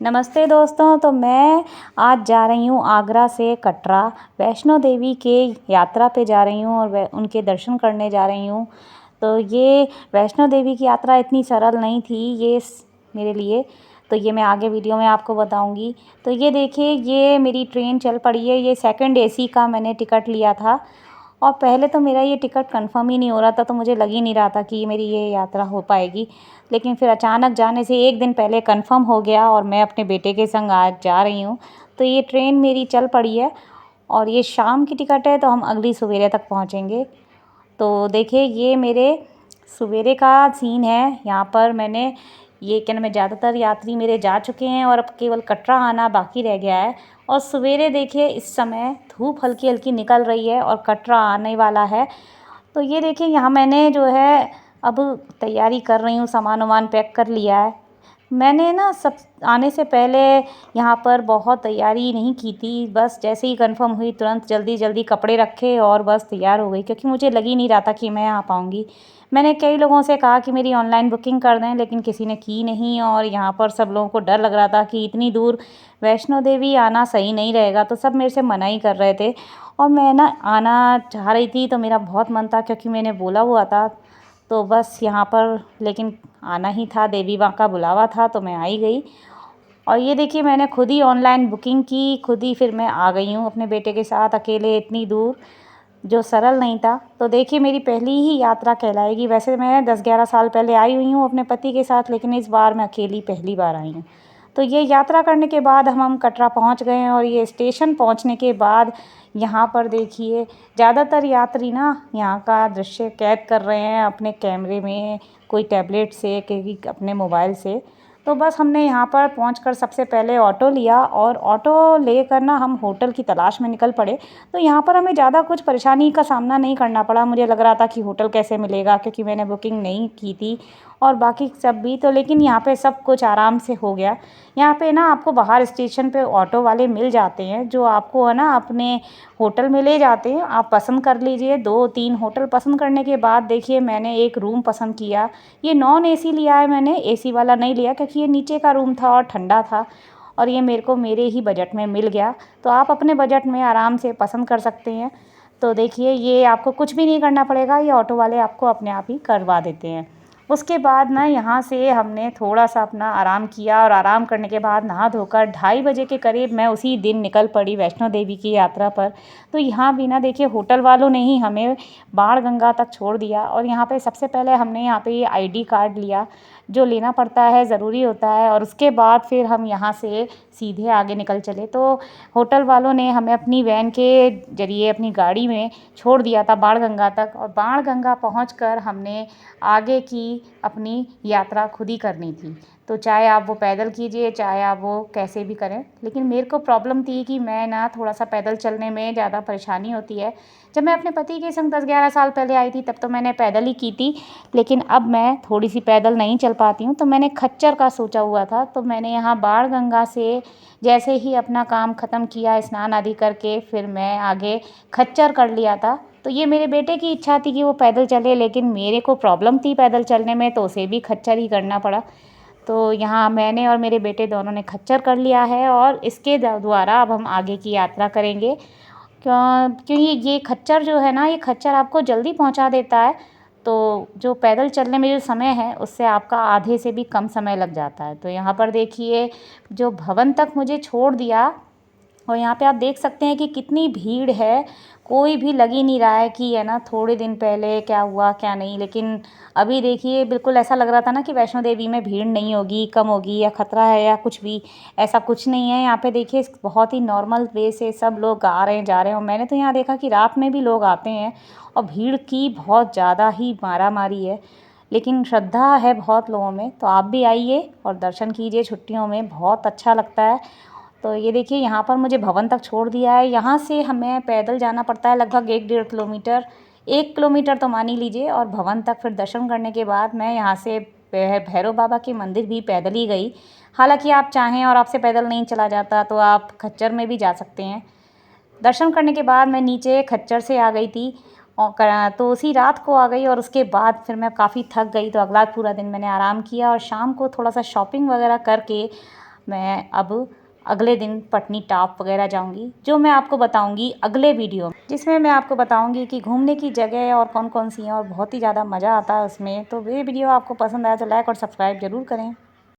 नमस्ते दोस्तों। तो मैं आज जा रही हूँ आगरा से कटरा वैष्णो देवी के यात्रा पे जा रही हूँ और उनके दर्शन करने जा रही हूँ। तो ये वैष्णो देवी की यात्रा इतनी सरल नहीं थी मेरे लिए। तो ये मैं आगे वीडियो में आपको बताऊंगी। तो ये देखिए, ये मेरी ट्रेन चल पड़ी है। ये सेकंड एसी का मैंने टिकट लिया था और पहले तो मेरा ये टिकट कंफर्म ही नहीं हो रहा था, तो मुझे लग ही नहीं रहा था कि मेरी ये यात्रा हो पाएगी। लेकिन फिर अचानक जाने से एक दिन पहले कंफर्म हो गया और मैं अपने बेटे के संग आज जा रही हूँ। तो ये ट्रेन मेरी चल पड़ी है और ये शाम की टिकट है, तो हम अगली सवेरे तक पहुँचेंगे। तो देखिए, ये मेरे सवेरे का सीन है। यहाँ पर मैंने ये क्या नाम है, ज़्यादातर यात्री मेरे जा चुके हैं और अब केवल कटरा आना बाकी रह गया है। और सवेरे देखिए, इस समय धूप हल्की हल्की निकल रही है और कटरा आने वाला है। तो ये देखिए, यहाँ मैंने जो है अब तैयारी कर रही हूँ, सामान वामान पैक कर लिया है। मैंने ना सब आने से पहले यहाँ पर बहुत तैयारी नहीं की थी। बस जैसे ही कंफर्म हुई तुरंत जल्दी जल्दी कपड़े रखे और बस तैयार हो गई, क्योंकि मुझे लग ही नहीं रहा था कि मैं आ पाऊँगी। मैंने कई लोगों से कहा कि मेरी ऑनलाइन बुकिंग कर दें, लेकिन किसी ने की नहीं। और यहाँ पर सब लोगों को डर लग रहा था कि इतनी दूर वैष्णो देवी आना सही नहीं रहेगा, तो सब मेरे से मना ही कर रहे थे। और मैं ना आना चाह रही थी, तो मेरा बहुत मन था, क्योंकि मैंने बोला हुआ था। तो बस यहाँ पर लेकिन आना ही था, देवी माँ का बुलावा था, तो मैं आ ही गई। और ये देखिए, मैंने खुद ही ऑनलाइन बुकिंग की, खुद ही फिर मैं आ गई हूँ अपने बेटे के साथ अकेले इतनी दूर, जो सरल नहीं था। तो देखिए, मेरी पहली ही यात्रा कहलाएगी। वैसे मैं 10-11 साल पहले आई हुई हूँ अपने पति के साथ, लेकिन इस बार मैं अकेली पहली बार आई हूँ। तो ये यात्रा करने के बाद हम कटरा पहुँच गए हैं और ये स्टेशन पहुँचने के बाद यहाँ पर देखिए, ज़्यादातर यात्री ना यहाँ का दृश्य कैद कर रहे हैं अपने कैमरे में, कोई टैबलेट से, कोई अपने मोबाइल से। तो बस हमने यहाँ पर पहुँचकर सबसे पहले ऑटो लिया और ऑटो लेकर ना हम होटल की तलाश में निकल पड़े। तो यहाँ पर हमें ज़्यादा कुछ परेशानी का सामना नहीं करना पड़ा। मुझे लग रहा था कि होटल कैसे मिलेगा, क्योंकि मैंने बुकिंग नहीं की थी और बाकी सब भी। तो लेकिन यहाँ पे सब कुछ आराम से हो गया। यहाँ पे ना आपको बाहर स्टेशन पे ऑटो वाले मिल जाते हैं, जो आपको है ना अपने होटल में ले जाते हैं। आप पसंद कर लीजिए, 2-3 होटल पसंद करने के बाद देखिए, मैंने एक रूम पसंद किया। ये नॉन एसी लिया है मैंने, एसी वाला नहीं लिया, क्योंकि ये नीचे का रूम था और ठंडा था और ये मेरे को मेरे ही बजट में मिल गया। तो आप अपने बजट में आराम से पसंद कर सकते हैं। तो देखिए, ये आपको कुछ भी नहीं करना पड़ेगा, ये ऑटो वाले आपको अपने आप ही करवा देते हैं। उसके बाद ना यहाँ से हमने थोड़ा-सा अपना आराम किया और आराम करने के बाद नहा धोकर 2:30 बजे के करीब मैं उसी दिन निकल पड़ी वैष्णो देवी की यात्रा पर। तो यहाँ भी ना देखिए, होटल वालों ने ही हमें बाणगंगा तक छोड़ दिया और यहाँ पे सबसे पहले हमने यहाँ पे ये आईडी कार्ड लिया, जो लेना पड़ता है, ज़रूरी होता है। और उसके बाद फिर हम यहाँ से सीधे आगे निकल चले। तो होटल वालों ने हमें अपनी वैन के ज़रिए अपनी गाड़ी में छोड़ दिया था बाणगंगा तक, और बाणगंगा पहुँचकर हमने आगे की अपनी यात्रा खुद ही करनी थी। तो चाहे आप वो पैदल कीजिए, चाहे आप वो कैसे भी करें। लेकिन मेरे को प्रॉब्लम थी कि मैं ना थोड़ा-सा पैदल चलने में ज़्यादा परेशानी होती है। जब मैं अपने पति के संग 10-11 साल पहले आई थी, तब तो मैंने पैदल ही की थी, लेकिन अब मैं थोड़ी-सी पैदल नहीं चल पाती हूँ। तो मैंने खच्चर का सोचा हुआ था। तो मैंने यहाँ बाणगंगा से जैसे ही अपना काम ख़त्म किया, स्नान आदि करके, फिर मैं आगे खच्चर कर लिया था। तो ये मेरे बेटे की इच्छा थी कि वो पैदल चले, लेकिन मेरे को प्रॉब्लम थी पैदल चलने में, तो उसे भी खच्चर ही करना पड़ा। तो यहाँ मैंने और मेरे बेटे दोनों ने खच्चर कर लिया है और इसके द्वारा अब हम आगे की यात्रा करेंगे। क्योंकि ये खच्चर जो है ना, ये खच्चर आपको जल्दी पहुँचा देता है। तो जो पैदल चलने में जो समय है, उससे आपका आधे से भी कम समय लग जाता है। तो यहाँ पर देखिए, जो भवन तक मुझे छोड़ दिया और यहाँ पे आप देख सकते हैं कि कितनी भीड़ है। कोई भी लग ही नहीं रहा है कि है ना, थोड़े दिन पहले क्या हुआ क्या नहीं। लेकिन अभी देखिए, बिल्कुल ऐसा लग रहा था ना कि वैष्णो देवी में भीड़ नहीं होगी, कम होगी या खतरा है या कुछ भी। ऐसा कुछ नहीं है। यहाँ पे देखिए, बहुत ही नॉर्मल वे से सब लोग आ रहे हैं, जा रहे हैं। और मैंने तो यहाँ देखा कि रात में भी लोग आते हैं और भीड़ की बहुत ज़्यादा ही मारामारी है। लेकिन श्रद्धा है बहुत लोगों में। तो आप भी आइए और दर्शन कीजिए छुट्टियों में, बहुत अच्छा लगता है। तो ये देखिए, यहाँ पर मुझे भवन तक छोड़ दिया है। यहाँ से हमें पैदल जाना पड़ता है लगभग 1-1.5 किलोमीटर। 1 किलोमीटर तो मान ही लीजिए। और भवन तक फिर दर्शन करने के बाद मैं यहाँ से भैरव बाबा के मंदिर भी पैदल ही गई। हालांकि आप चाहें और आपसे पैदल नहीं चला जाता, तो आप खच्चर में भी जा सकते हैं। दर्शन करने के बाद मैं नीचे खच्चर से आ गई थी और तो उसी रात को आ गई। और उसके बाद फिर मैं काफ़ी थक गई, तो अगला पूरा दिन मैंने आराम किया और शाम को थोड़ा सा शॉपिंग वगैरह करके मैं अब अगले दिन पटनी टॉप वगैरह जाऊंगी, जो मैं आपको बताऊंगी अगले वीडियो में, जिसमें मैं आपको बताऊंगी कि घूमने की जगह और कौन कौन सी हैं और बहुत ही ज़्यादा मज़ा आता है उसमें। तो ये वीडियो आपको पसंद आया तो लाइक और सब्सक्राइब ज़रूर करें।